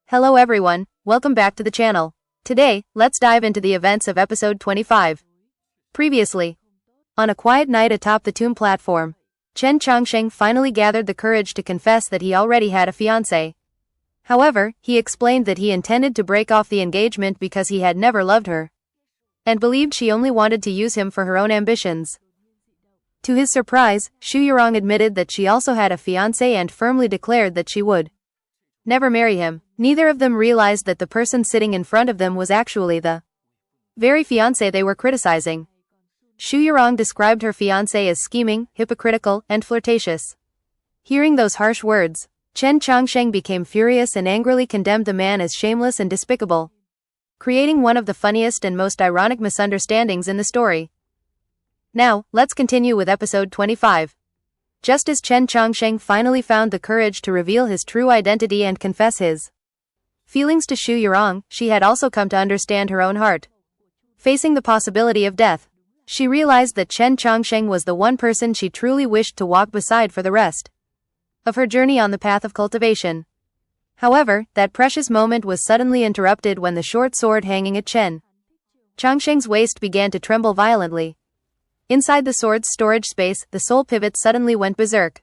Hello everyone, welcome back to the channel. Today, let's dive into the events of episode 25. Previously, on a quiet night atop the tomb platform, Chen Changsheng finally gathered the courage to confess that he already had a fiancée. However, he explained that he intended to break off the engagement because he had never loved her, and believed she only wanted to use him for her own ambitions. To his surprise, Xu Yurong admitted that she also had a fiancé and firmly declared that she would never marry him. Neither of them realized that the person sitting in front of them was actually the very fiancé they were criticizing. Xu Yurong described her fiancé as scheming, hypocritical, and flirtatious. Hearing those harsh words, Chen Changsheng became furious and angrily condemned the man as shameless and despicable, creating one of the funniest and most ironic misunderstandings in the story. Now, let's continue with episode 25. Just as Chen Changsheng finally found the courage to reveal his true identity and confess his feelings to Xu Yurong, she had also come to understand her own heart. Facing the possibility of death, she realized that Chen Changsheng was the one person she truly wished to walk beside for the rest of her journey on the path of cultivation. However, that precious moment was suddenly interrupted when the short sword hanging at Chen Changsheng's waist began to tremble violently. Inside the sword's storage space, the soul pivot suddenly went berserk.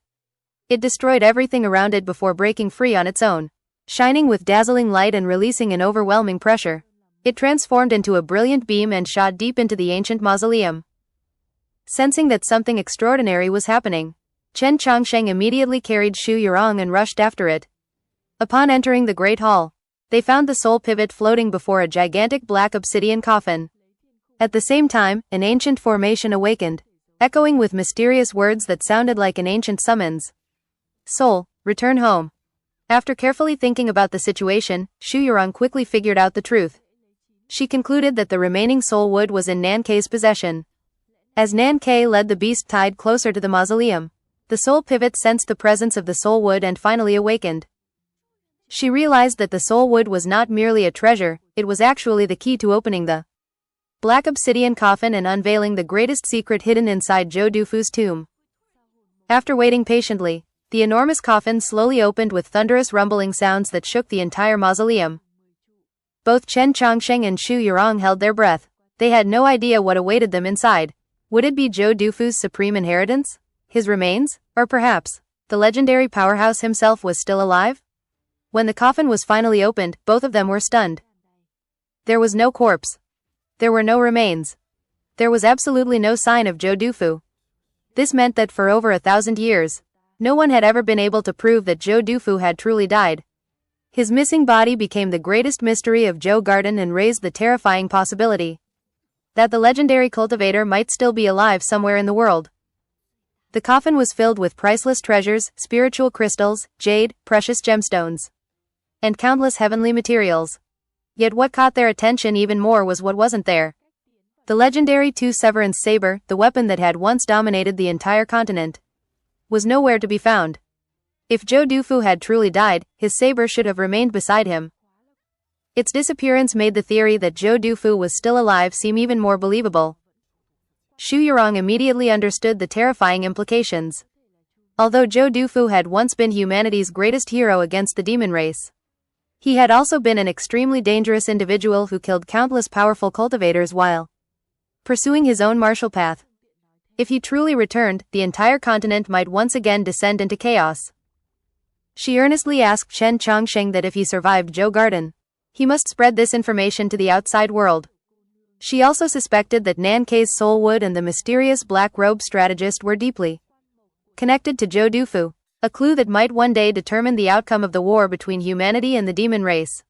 It destroyed everything around it before breaking free on its own. Shining with dazzling light and releasing an overwhelming pressure, it transformed into a brilliant beam and shot deep into the ancient mausoleum. Sensing that something extraordinary was happening, Chen Changsheng immediately carried Xu Yurong and rushed after it. Upon entering the Great Hall, they found the soul pivot floating before a gigantic black obsidian coffin. At the same time, an ancient formation awakened, echoing with mysterious words that sounded like an ancient summons. Soul, return home. After carefully thinking about the situation, Xu Yurong quickly figured out the truth. She concluded that the remaining soul wood was in Nan Kei's possession. As Nan Kei led the beast tide closer to the mausoleum, the soul pivot sensed the presence of the soul wood and finally awakened. She realized that the soul wood was not merely a treasure, it was actually the key to opening the black obsidian coffin and unveiling the greatest secret hidden inside Zhou Dufu's tomb. After waiting patiently, the enormous coffin slowly opened with thunderous rumbling sounds that shook the entire mausoleum. Both Chen Changsheng and Xu Yurong held their breath. They had no idea what awaited them inside. Would it be Zhou Dufu's supreme inheritance? His remains? Or perhaps, the legendary powerhouse himself was still alive? When the coffin was finally opened, both of them were stunned. There was no corpse. There were no remains. There was absolutely no sign of Zhou Dufu. This meant that for over 1,000 years, no one had ever been able to prove that Zhou Dufu had truly died. His missing body became the greatest mystery of Zhou Garden and raised the terrifying possibility that the legendary cultivator might still be alive somewhere in the world. The coffin was filled with priceless treasures, spiritual crystals, jade, precious gemstones, and countless heavenly materials. Yet what caught their attention even more was what wasn't there. The legendary Two Severance saber, the weapon that had once dominated the entire continent, was nowhere to be found. If Zhou Dufu had truly died, his saber should have remained beside him. Its disappearance made the theory that Zhou Dufu was still alive seem even more believable. Xu Yurong immediately understood the terrifying implications. Although Zhou Dufu had once been humanity's greatest hero against the demon race, he had also been an extremely dangerous individual who killed countless powerful cultivators while pursuing his own martial path. If he truly returned, the entire continent might once again descend into chaos. She earnestly asked Chen Changsheng that if he survived Zhou Garden, he must spread this information to the outside world. She also suspected that Nan Kei's soul wood and the mysterious black robe strategist were deeply connected to Zhou Dufu, a clue that might one day determine the outcome of the war between humanity and the demon race.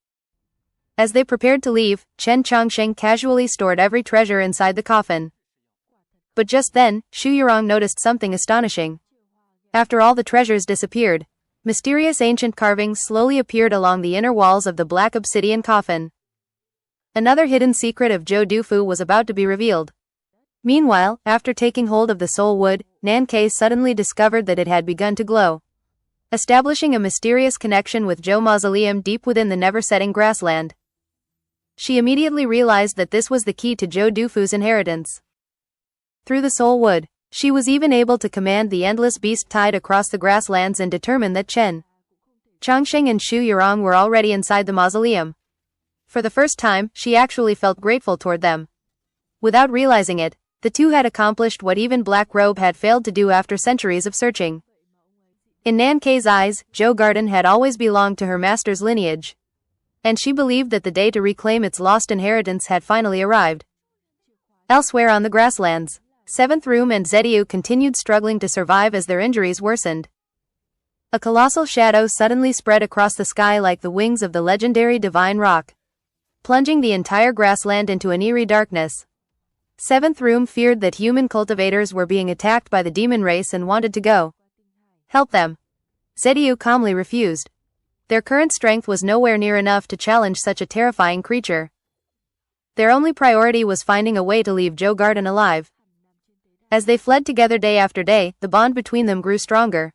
As they prepared to leave, Chen Changsheng casually stored every treasure inside the coffin. But just then, Xu Yurong noticed something astonishing. After all the treasures disappeared, mysterious ancient carvings slowly appeared along the inner walls of the black obsidian coffin. Another hidden secret of Zhou Dufu was about to be revealed. Meanwhile, after taking hold of the soul wood, Nan Kei suddenly discovered that it had begun to glow, establishing a mysterious connection with Zhou Mausoleum deep within the never-setting grassland. She immediately realized that this was the key to Zhou Dufu's inheritance. Through the soul wood, she was even able to command the endless beast tide across the grasslands and determine that Chen Changsheng and Xu Yurong were already inside the mausoleum. For the first time, she actually felt grateful toward them. Without realizing it, the two had accomplished what even Black Robe had failed to do after centuries of searching. In Nan Kei's eyes, Zhou Garden had always belonged to her master's lineage. And she believed that the day to reclaim its lost inheritance had finally arrived. Elsewhere on the grasslands, Seventh Room and Zediu continued struggling to survive as their injuries worsened. A colossal shadow suddenly spread across the sky like the wings of the legendary Divine Rock, plunging the entire grassland into an eerie darkness. Seventh Room feared that human cultivators were being attacked by the demon race and wanted to help them. Zediu calmly refused. Their current strength was nowhere near enough to challenge such a terrifying creature. Their only priority was finding a way to leave Zhou Garden alive. As they fled together day after day, the bond between them grew stronger.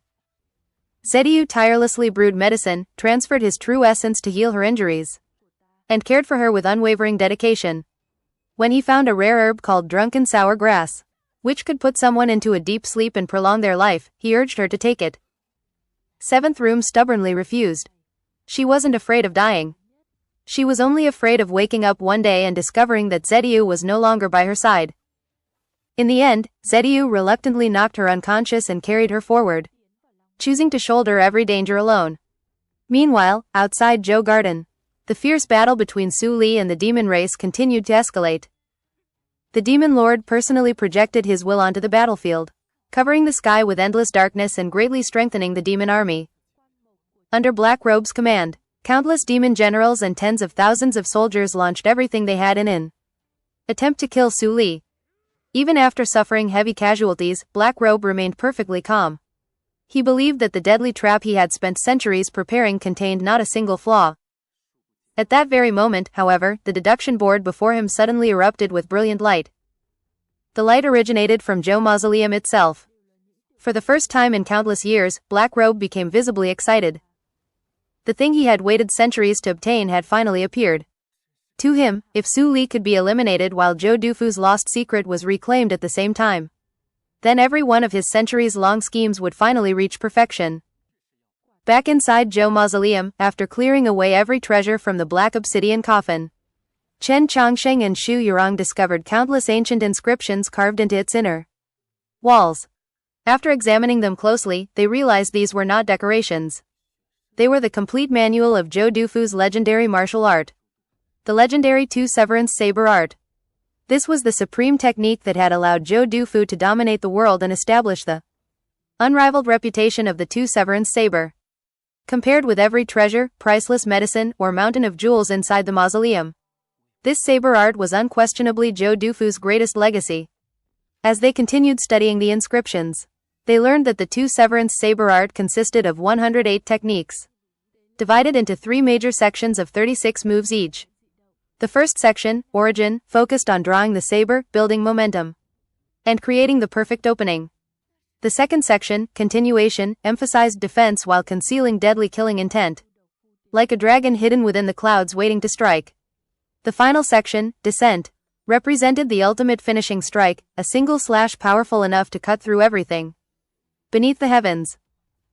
Zediu tirelessly brewed medicine, transferred his true essence to heal her injuries, and cared for her with unwavering dedication. When he found a rare herb called drunken sour grass, which could put someone into a deep sleep and prolong their life, he urged her to take it. Seventh Room stubbornly refused. She wasn't afraid of dying. She was only afraid of waking up one day and discovering that Zediu was no longer by her side. In the end, Zediu reluctantly knocked her unconscious and carried her forward, choosing to shoulder every danger alone. Meanwhile, outside Zhou Garden, the fierce battle between Su Li and the demon race continued to escalate. The demon lord personally projected his will onto the battlefield, covering the sky with endless darkness and greatly strengthening the demon army. Under Black Robe's command, countless demon generals and tens of thousands of soldiers launched everything they had in an attempt to kill Su Li. Even after suffering heavy casualties, Black Robe remained perfectly calm. He believed that the deadly trap he had spent centuries preparing contained not a single flaw. At that very moment, however, the deduction board before him suddenly erupted with brilliant light. The light originated from Zhou Mausoleum itself. For the first time in countless years, Black Robe became visibly excited. The thing he had waited centuries to obtain had finally appeared. To him, if Su Li could be eliminated while Zhou Dufu's lost secret was reclaimed at the same time, then every one of his centuries-long schemes would finally reach perfection. Back inside Zhou Mausoleum, after clearing away every treasure from the black obsidian coffin, Chen Changsheng and Xu Yurong discovered countless ancient inscriptions carved into its inner walls. After examining them closely, they realized these were not decorations. They were the complete manual of Zhou Dufu's legendary martial art, the legendary Two Severance Saber art. This was the supreme technique that had allowed Zhou Dufu to dominate the world and establish the unrivaled reputation of the Two Severance Saber. Compared with every treasure, priceless medicine, or mountain of jewels inside the mausoleum, this saber art was unquestionably Zhou Dufu's greatest legacy. As they continued studying the inscriptions, they learned that the Two Severance Saber art consisted of 108 techniques, divided into 3 major sections of 36 moves each. The first section, Origin, focused on drawing the saber, building momentum, and creating the perfect opening. The second section, Continuation, emphasized defense while concealing deadly killing intent, like a dragon hidden within the clouds waiting to strike. The final section, Descent, represented the ultimate finishing strike, a single slash powerful enough to cut through everything beneath the heavens.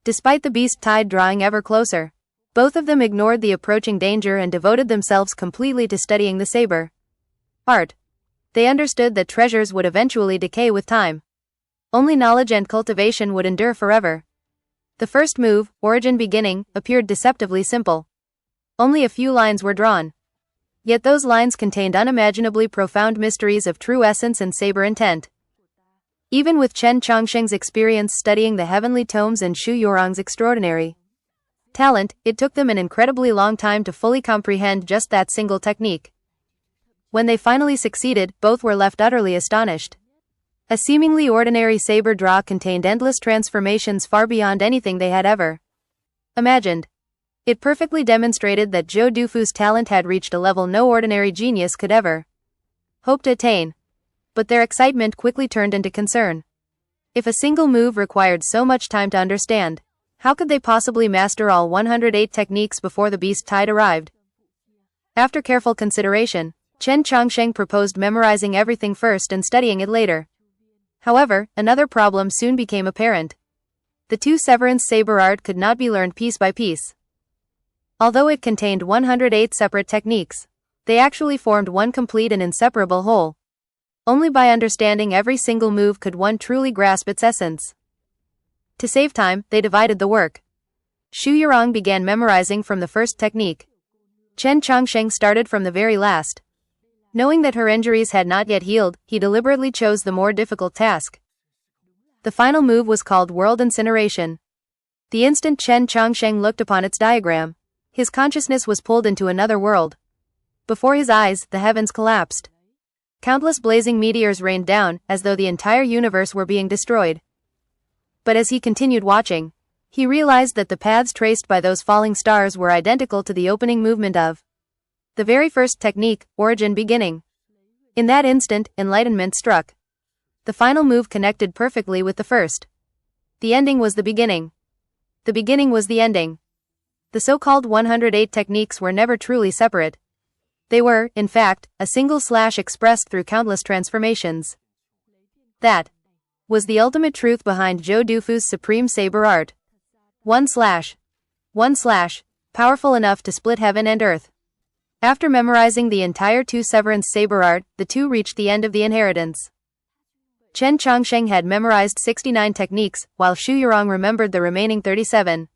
Despite the beast tide drawing ever closer, both of them ignored the approaching danger and devoted themselves completely to studying the saber art. They understood that treasures would eventually decay with time. Only knowledge and cultivation would endure forever. The first move, Origin Beginning, appeared deceptively simple. Only a few lines were drawn. Yet those lines contained unimaginably profound mysteries of true essence and saber intent. Even with Chen Changsheng's experience studying the heavenly tomes and Xu Yurong's extraordinary talent, it took them an incredibly long time to fully comprehend just that single technique. When they finally succeeded, both were left utterly astonished. A seemingly ordinary saber draw contained endless transformations far beyond anything they had ever imagined. It perfectly demonstrated that Zhou Dufu's talent had reached a level no ordinary genius could ever hope to attain. But their excitement quickly turned into concern. If a single move required so much time to understand, how could they possibly master all 108 techniques before the beast tide arrived? After careful consideration, Chen Changsheng proposed memorizing everything first and studying it later. However, another problem soon became apparent. The Two Severance Saber art could not be learned piece by piece. Although it contained 108 separate techniques, they actually formed one complete and inseparable whole. Only by understanding every single move could one truly grasp its essence. To save time, they divided the work. Xu Yurong began memorizing from the first technique. Chen Chongsheng started from the very last. Knowing that her injuries had not yet healed, he deliberately chose the more difficult task. The final move was called World Incineration. The instant Chen Chongsheng looked upon its diagram, his consciousness was pulled into another world. Before his eyes, the heavens collapsed. Countless blazing meteors rained down, as though the entire universe were being destroyed. But as he continued watching, he realized that the paths traced by those falling stars were identical to the opening movement of the very first technique, Origin Beginning. In that instant, enlightenment struck. The final move connected perfectly with the first. The ending was the beginning. The beginning was the ending. The so-called 108 techniques were never truly separate. They were, in fact, a single slash expressed through countless transformations. That was the ultimate truth behind Zhou Dufu's supreme saber art. One slash, powerful enough to split heaven and earth. After memorizing the entire two severance saber art, the two reached the end of the inheritance. Chen Chongsheng had memorized 69 techniques, while Xu Yurong remembered the remaining 37.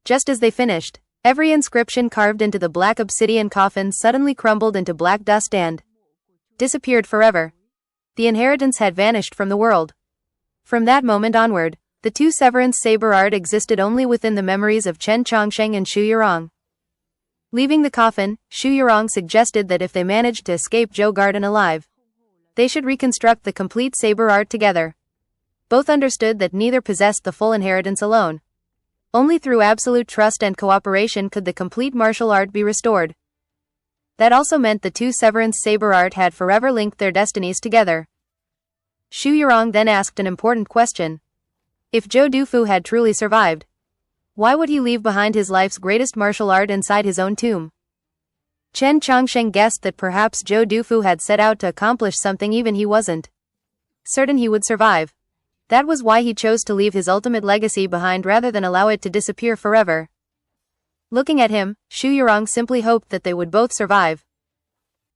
Just as they finished, every inscription carved into the black obsidian coffin suddenly crumbled into black dust and disappeared forever. The inheritance had vanished from the world. From that moment onward, the two severance saber art existed only within the memories of Chen Chongsheng and Xu Yurong. Leaving the coffin, Xu Yurong suggested that if they managed to escape Zhou Garden alive, they should reconstruct the complete saber art together. Both understood that neither possessed the full inheritance alone. Only through absolute trust and cooperation could the complete martial art be restored. That also meant the two severance saber art had forever linked their destinies together. Xu Yurong then asked an important question. If Zhou Dufu had truly survived, why would he leave behind his life's greatest martial art inside his own tomb? Chen Chongsheng guessed that perhaps Zhou Dufu had set out to accomplish something even he wasn't certain he would survive. That was why he chose to leave his ultimate legacy behind rather than allow it to disappear forever. Looking at him, Xu Yurong simply hoped that they would both survive.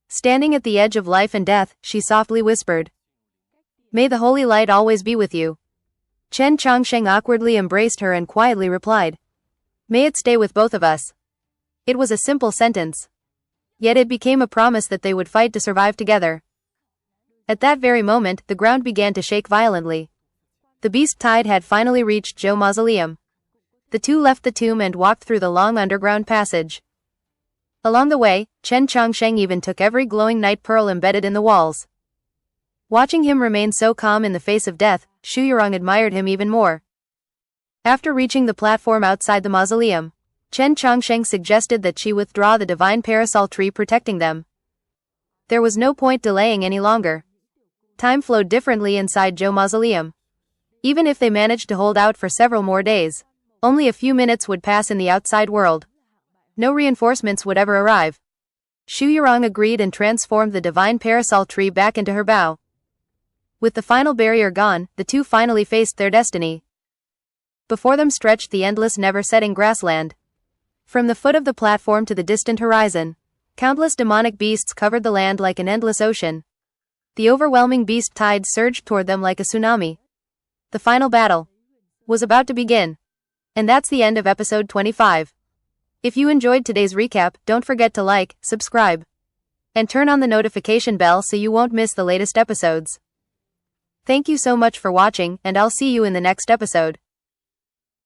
Standing at the edge of life and death, she softly whispered, "May the holy light always be with you." Chen Chongsheng awkwardly embraced her and quietly replied, "May it stay with both of us." It was a simple sentence. Yet it became a promise that they would fight to survive together. At that very moment, the ground began to shake violently. The beast tide had finally reached Zhou Mausoleum. The two left the tomb and walked through the long underground passage. Along the way, Chen Chongsheng even took every glowing night pearl embedded in the walls. Watching him remain so calm in the face of death, Xu Yurong admired him even more. After reaching the platform outside the mausoleum, Chen Chongsheng suggested that she withdraw the divine parasol tree protecting them. There was no point delaying any longer. Time flowed differently inside Zhou Mausoleum. Even if they managed to hold out for several more days, only a few minutes would pass in the outside world. No reinforcements would ever arrive. Xu Yurong agreed and transformed the divine parasol tree back into her bow. With the final barrier gone, the two finally faced their destiny. Before them stretched the endless never-setting grassland. From the foot of the platform to the distant horizon, countless demonic beasts covered the land like an endless ocean. The overwhelming beast tide surged toward them like a tsunami. The final battle was about to begin. And that's the end of episode 25. If you enjoyed today's recap, don't forget to like, subscribe, and turn on the notification bell so you won't miss the latest episodes. Thank you so much for watching, and I'll see you in the next episode.